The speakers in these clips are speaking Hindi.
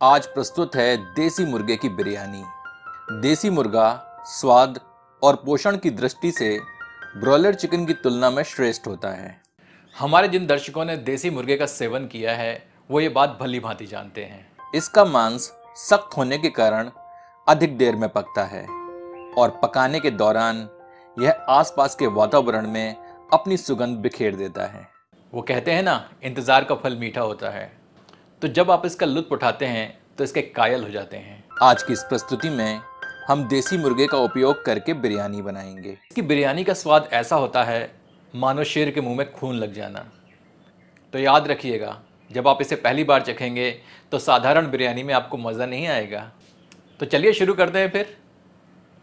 आज प्रस्तुत है देसी मुर्गे की बिरयानी। देसी मुर्गा स्वाद और पोषण की दृष्टि से ब्रॉयलर चिकन की तुलना में श्रेष्ठ होता है। हमारे जिन दर्शकों ने देसी मुर्गे का सेवन किया है वो ये बात भली भांति जानते हैं। इसका मांस सख्त होने के कारण अधिक देर में पकता है और पकाने के दौरान यह आसपास के वातावरण में अपनी सुगंध बिखेर देता है। वो कहते हैं ना, इंतज़ार का फल मीठा होता है। तो जब आप इसका लुत्फ उठाते हैं तो इसके कायल हो जाते हैं। आज की इस प्रस्तुति में हम देसी मुर्गे का उपयोग करके बिरयानी बनाएंगे। इसकी बिरयानी का स्वाद ऐसा होता है मानो शेर के मुंह में खून लग जाना। तो याद रखिएगा, जब आप इसे पहली बार चखेंगे तो साधारण बिरयानी में आपको मज़ा नहीं आएगा। तो चलिए शुरू करते हैं फिर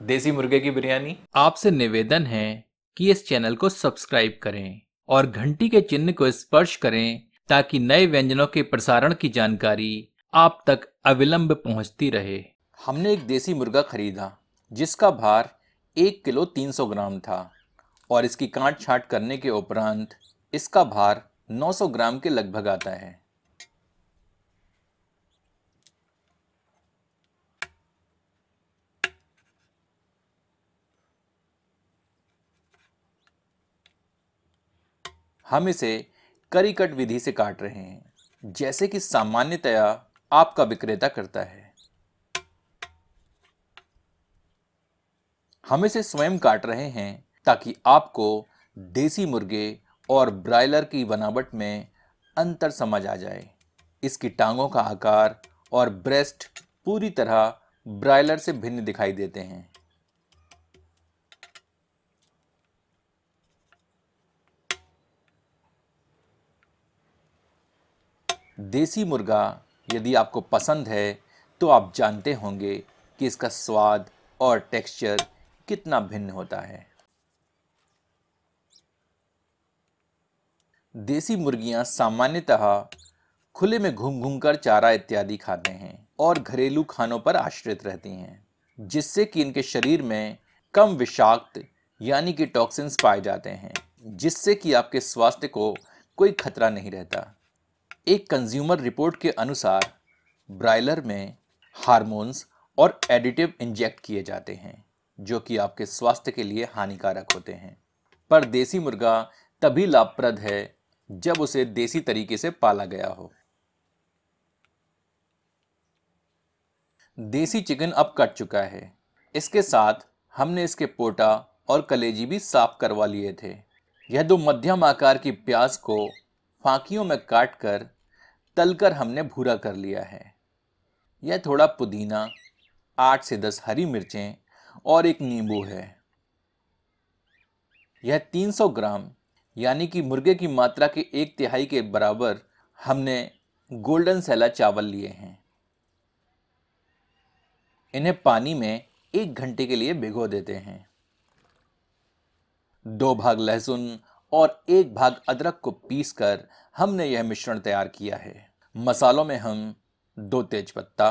देसी मुर्गे की बिरयानी। आपसे निवेदन है कि इस चैनल को सब्सक्राइब करें और घंटी के चिन्ह को स्पर्श करें ताकि नए व्यंजनों के प्रसारण की जानकारी आप तक अविलंब पहुंचती रहे। हमने एक देसी मुर्गा खरीदा जिसका भार 1 किलो 300 ग्राम था और इसकी काट छांट करने के उपरांत इसका भार 900 ग्राम के लगभग आता है। हम इसे करी कट विधि से काट रहे हैं, जैसे कि सामान्यतया आपका विक्रेता करता है। हम इसे स्वयं काट रहे हैं ताकि आपको देसी मुर्गे और ब्रायलर की बनावट में अंतर समझ आ जाए। इसकी टांगों का आकार और ब्रेस्ट पूरी तरह ब्रायलर से भिन्न दिखाई देते हैं। देसी मुर्गा यदि आपको पसंद है तो आप जानते होंगे कि इसका स्वाद और टेक्सचर कितना भिन्न होता है। देसी मुर्गियां सामान्यतः खुले में घूम घूम कर चारा इत्यादि खाते हैं और घरेलू खानों पर आश्रित रहती हैं, जिससे कि इनके शरीर में कम विषाक्त यानी कि टॉक्सिन्स पाए जाते हैं, जिससे कि आपके स्वास्थ्य को कोई खतरा नहीं रहता। एक कंज्यूमर रिपोर्ट के अनुसार ब्रायलर में हार्मोन्स और एडिटिव इंजेक्ट किए जाते हैं जो कि आपके स्वास्थ्य के लिए हानिकारक होते हैं, पर देसी मुर्गा तभी लाभप्रद है जब उसे देसी तरीके से पाला गया हो। देसी चिकन अब कट चुका है। इसके साथ हमने इसके पोटा और कलेजी भी साफ करवा लिए थे। यह दो मध्यम आकार की प्याज को फांकियों में काटकर तलकर हमने भूरा कर लिया है। यह थोड़ा पुदीना, 8 से 10 हरी मिर्चें और एक नींबू है। यह 300 ग्राम यानी कि मुर्गे की मात्रा के 1/3 के बराबर हमने गोल्डन सैला चावल लिए हैं। इन्हें पानी में 1 घंटे के लिए भिगो देते हैं। 2 भाग लहसुन और 1 भाग अदरक को पीसकर हमने यह मिश्रण तैयार किया है। मसालों में हम 2 तेजपत्ता,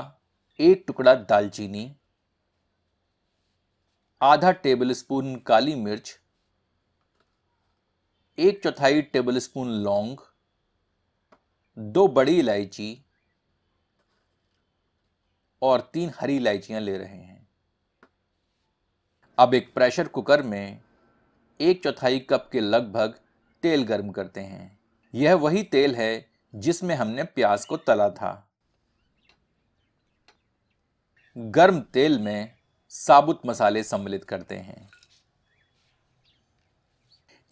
1 टुकड़ा दालचीनी, आधा टेबल स्पून काली मिर्च, 1/4 टेबल स्पून लौंग, 2 बड़ी इलायची और 3 हरी इलायचियां ले रहे हैं। अब एक प्रेशर कुकर में 1/4 कप के लगभग तेल गर्म करते हैं। यह वही तेल है जिसमें हमने प्याज को तला था। गर्म तेल में साबुत मसाले सम्मिलित करते हैं।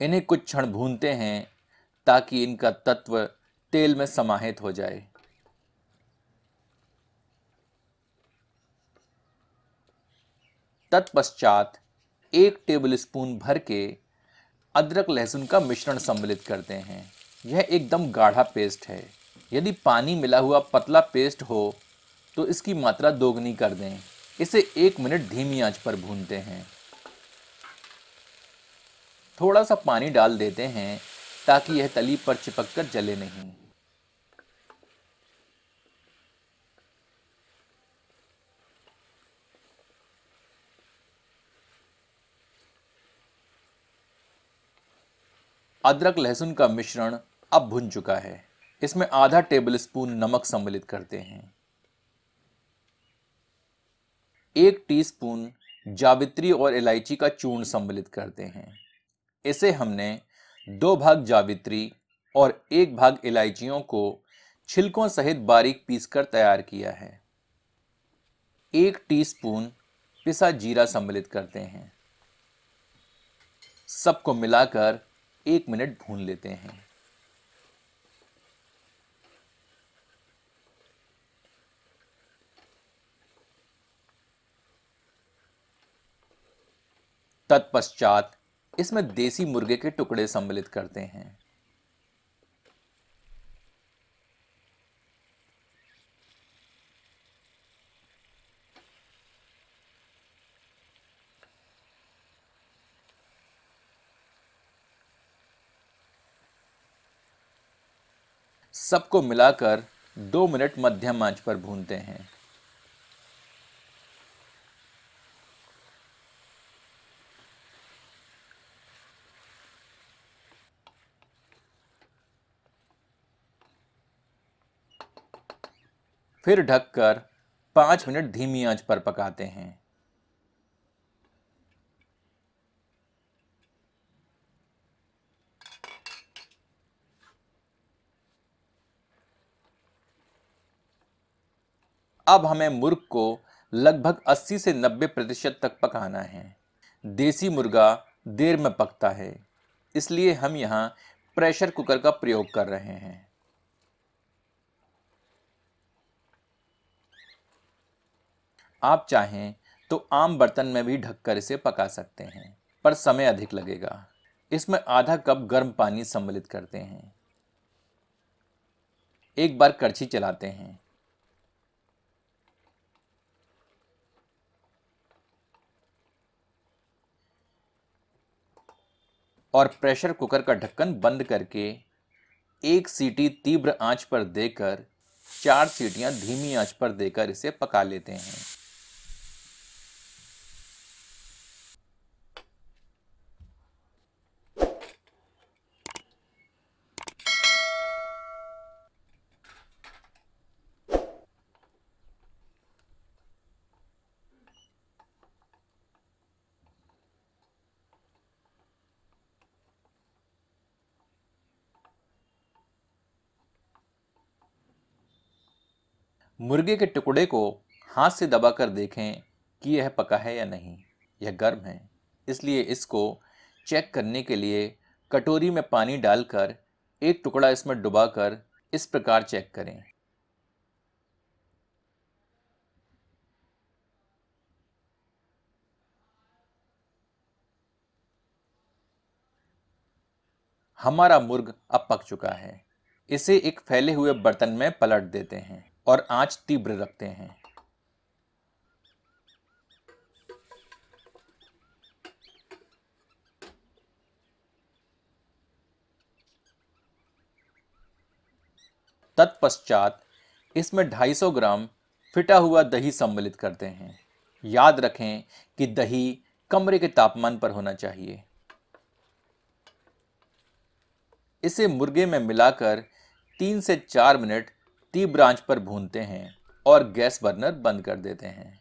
इन्हें कुछ क्षण भूनते हैं ताकि इनका तत्व तेल में समाहित हो जाए। तत्पश्चात 1 टेबल स्पून भर के अदरक लहसुन का मिश्रण सम्मिलित करते हैं। यह एकदम गाढ़ा पेस्ट है। यदि पानी मिला हुआ पतला पेस्ट हो तो इसकी मात्रा दोगुनी कर दें। इसे 1 मिनट धीमी आंच पर भूनते हैं। थोड़ा सा पानी डाल देते हैं ताकि यह तली पर चिपककर जले नहीं। अदरक लहसुन का मिश्रण अब भुन चुका है। इसमें आधा टेबल स्पून नमक सम्मिलित करते हैं। 1 टीस्पून जावित्री और इलायची का चूर्ण सम्मिलित करते हैं। इसे हमने 2 भाग जावित्री और 1 भाग इलायचियों को छिलकों सहित बारीक पीसकर तैयार किया है। 1 टीस्पून पिसा जीरा सम्मिलित करते हैं। सबको मिलाकर 1 मिनट भून लेते हैं। तत्पश्चात इसमें देसी मुर्गे के टुकड़े सम्मिलित करते हैं। सबको मिलाकर 2 मिनट मध्यम आंच पर भूनते हैं। फिर ढककर 5 मिनट धीमी आंच पर पकाते हैं। अब हमें मुर्ग को लगभग 80 से 90% तक पकाना है। देसी मुर्गा देर में पकता है, इसलिए हम यहाँ प्रेशर कुकर का प्रयोग कर रहे हैं। आप चाहें तो आम बर्तन में भी ढककर इसे पका सकते हैं, पर समय अधिक लगेगा। इसमें आधा कप गर्म पानी सम्मिलित करते हैं। एक बार कड़छी चलाते हैं और प्रेशर कुकर का ढक्कन बंद करके 1 सीटी तीव्र आंच पर देकर 4 सीटियां धीमी आंच पर देकर इसे पका लेते हैं। मुर्गे के टुकड़े को हाथ से दबाकर देखें कि यह पका है या नहीं। यह गर्म है, इसलिए इसको चेक करने के लिए कटोरी में पानी डालकर एक टुकड़ा इसमें डुबाकर इस प्रकार चेक करें। हमारा मुर्ग अब पक चुका है। इसे एक फैले हुए बर्तन में पलट देते हैं और आंच तीव्र रखते हैं। तत्पश्चात इसमें 250 ग्राम फिटा हुआ दही सम्मिलित करते हैं। याद रखें कि दही कमरे के तापमान पर होना चाहिए। इसे मुर्गे में मिलाकर 3 से 4 मिनट तीव्र आंच पर भूनते हैं और गैस बर्नर बंद कर देते हैं।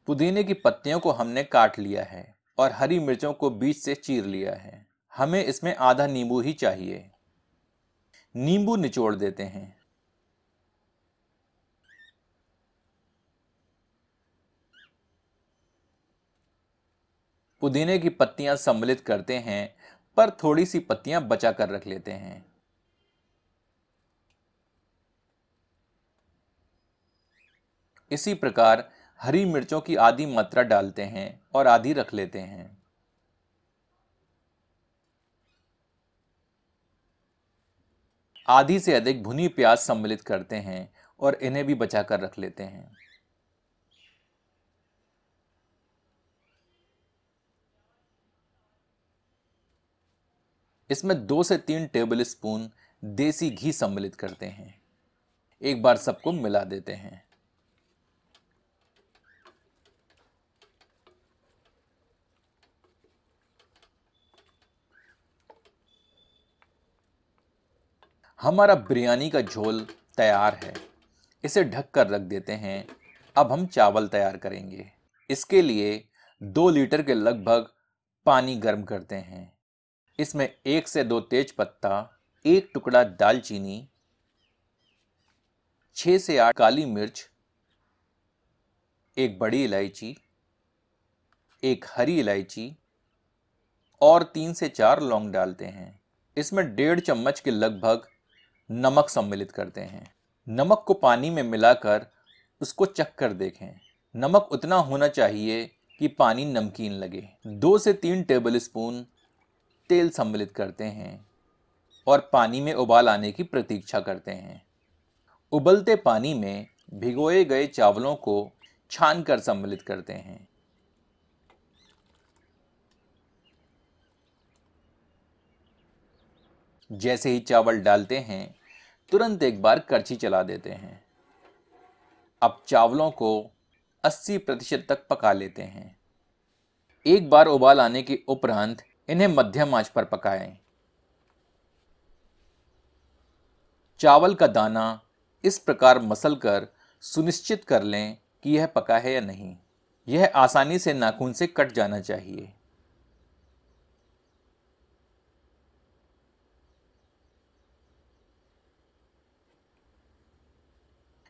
पुदीने की पत्तियों को हमने काट लिया है और हरी मिर्चों को बीच से चीर लिया है। हमें इसमें आधा नींबू ही चाहिए। नींबू निचोड़ देते हैं। पुदीने की पत्तियां सम्मिलित करते हैं, पर थोड़ी सी पत्तियां बचा कर रख लेते हैं। इसी प्रकार हरी मिर्चों की आधी मात्रा डालते हैं और आधी रख लेते हैं। आधी से अधिक भुनी प्याज सम्मिलित करते हैं और इन्हें भी बचाकर रख लेते हैं। इसमें 2 से 3 टेबल स्पून देसी घी सम्मिलित करते हैं। एक बार सबको मिला देते हैं। हमारा बिरयानी का झोल तैयार है। इसे ढक कर रख देते हैं। अब हम चावल तैयार करेंगे। इसके लिए 2 लीटर के लगभग पानी गर्म करते हैं। इसमें 1 से 2 तेज पत्ता, 1 टुकड़ा दालचीनी, 6 से 8 काली मिर्च, 1 बड़ी इलायची, 1 हरी इलायची और 3 से 4 लौंग डालते हैं। इसमें 1.5 चम्मच के लगभग नमक सम्मिलित करते हैं। नमक को पानी में मिलाकर उसको चख कर देखें। नमक उतना होना चाहिए कि पानी नमकीन लगे। 2 से 3 टेबल स्पून तेल सम्मिलित करते हैं और पानी में उबाल आने की प्रतीक्षा करते हैं। उबलते पानी में भिगोए गए चावलों को छानकर सम्मिलित करते हैं। जैसे ही चावल डालते हैं, तुरंत एक बार करछी चला देते हैं। अब चावलों को 80% तक पका लेते हैं। एक बार उबाल आने के उपरांत इन्हें मध्यम आंच पर पकाएं। चावल का दाना इस प्रकार मसलकर सुनिश्चित कर लें कि यह पका है या नहीं। यह आसानी से नाखून से कट जाना चाहिए।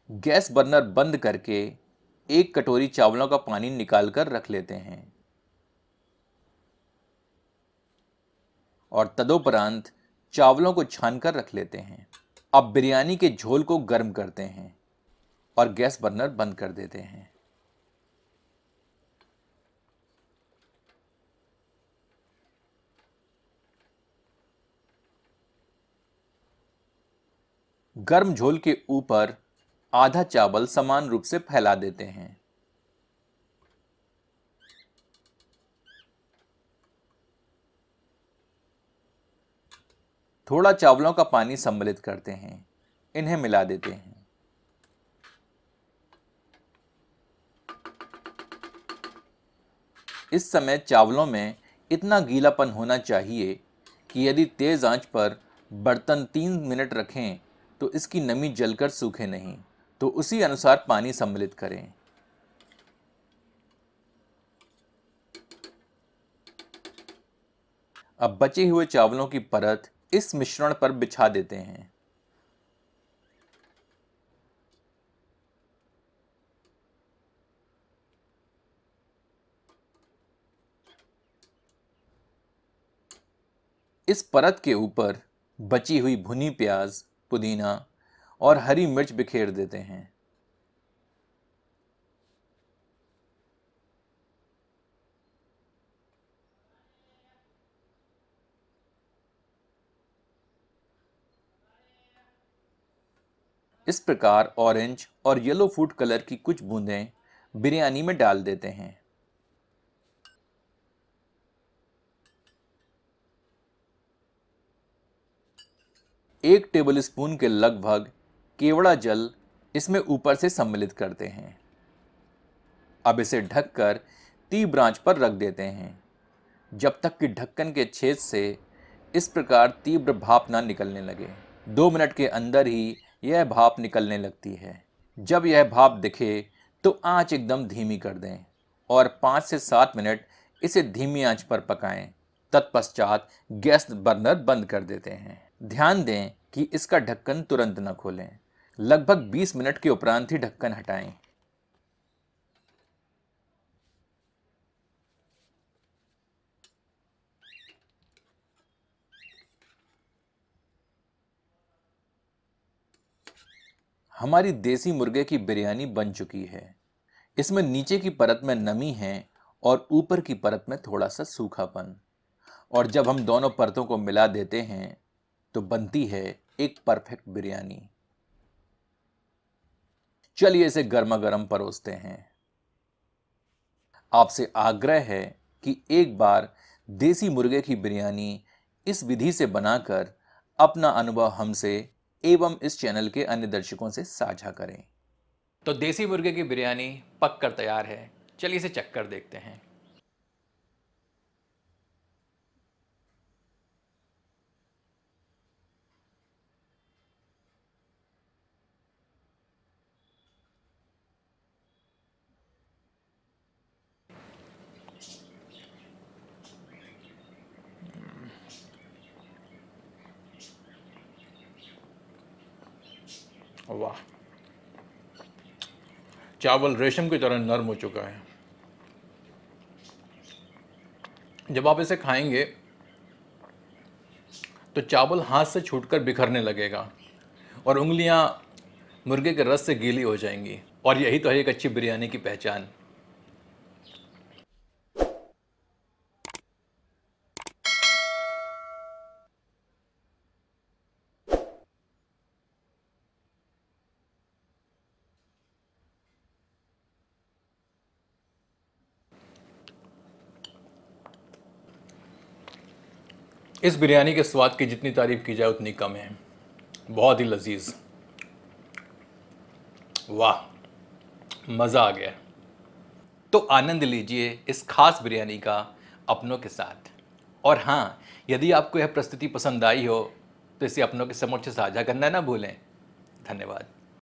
गैस बर्नर बंद करके 1 कटोरी चावलों का पानी निकालकर रख लेते हैं और तदुपरांत चावलों को छानकर रख लेते हैं। अब बिरयानी के झोल को गर्म करते हैं और गैस बर्नर बंद कर देते हैं। गर्म झोल के ऊपर आधा चावल समान रूप से फैला देते हैं। थोड़ा चावलों का पानी सम्मिलित करते हैं। इन्हें मिला देते हैं। इस समय चावलों में इतना गीलापन होना चाहिए कि यदि तेज आंच पर बर्तन 3 मिनट रखें तो इसकी नमी जलकर सूखे नहीं। तो उसी अनुसार पानी सम्मिलित करें। अब बचे हुए चावलों की परत इस मिश्रण पर बिछा देते हैं। इस परत के ऊपर बची हुई भुनी प्याज, पुदीना और हरी मिर्च बिखेर देते हैं। इस प्रकार ऑरेंज और येलो फूड कलर की कुछ बूंदें बिरयानी में डाल देते हैं। एक टेबल स्पून के लगभग केवड़ा जल इसमें ऊपर से सम्मिलित करते हैं। अब इसे ढककर तीव्र आंच पर रख देते हैं जब तक कि ढक्कन के छेद से इस प्रकार तीव्र भाप ना निकलने लगे। 2 मिनट के अंदर ही यह भाप निकलने लगती है। जब यह भाप दिखे तो आंच एकदम धीमी कर दें और 5 से 7 मिनट इसे धीमी आंच पर पकाएं। तत्पश्चात गैस बर्नर बंद कर देते हैं। ध्यान दें कि इसका ढक्कन तुरंत न खोलें। लगभग 20 मिनट के उपरांत ही ढक्कन हटाएं। हमारी देसी मुर्गे की बिरयानी बन चुकी है। इसमें नीचे की परत में नमी है और ऊपर की परत में थोड़ा सा सूखापन। और जब हम दोनों परतों को मिला देते हैं तो बनती है एक परफेक्ट बिरयानी। चलिए इसे गर्मा गर्म परोसते हैं। आपसे आग्रह है कि एक बार देसी मुर्गे की बिरयानी इस विधि से बनाकर अपना अनुभव हमसे एवं इस चैनल के अन्य दर्शकों से साझा करें। तो देसी मुर्गे की बिरयानी पक कर तैयार है। चलिए इसे चख कर देखते हैं। वाह, चावल रेशम की तरह नरम हो चुका है। जब आप इसे खाएंगे तो चावल हाथ से छूटकर बिखरने लगेगा और उंगलियां मुर्गे के रस से गीली हो जाएंगी। और यही तो है एक अच्छी बिरयानी की पहचान। इस बिरयानी के स्वाद की जितनी तारीफ की जाए उतनी कम है। बहुत ही लजीज। वाह, मज़ा आ गया। तो आनंद लीजिए इस खास बिरयानी का अपनों के साथ। और हाँ, यदि आपको यह प्रस्तुति पसंद आई हो तो इसे अपनों के समक्ष साझा करना ना भूलें। धन्यवाद।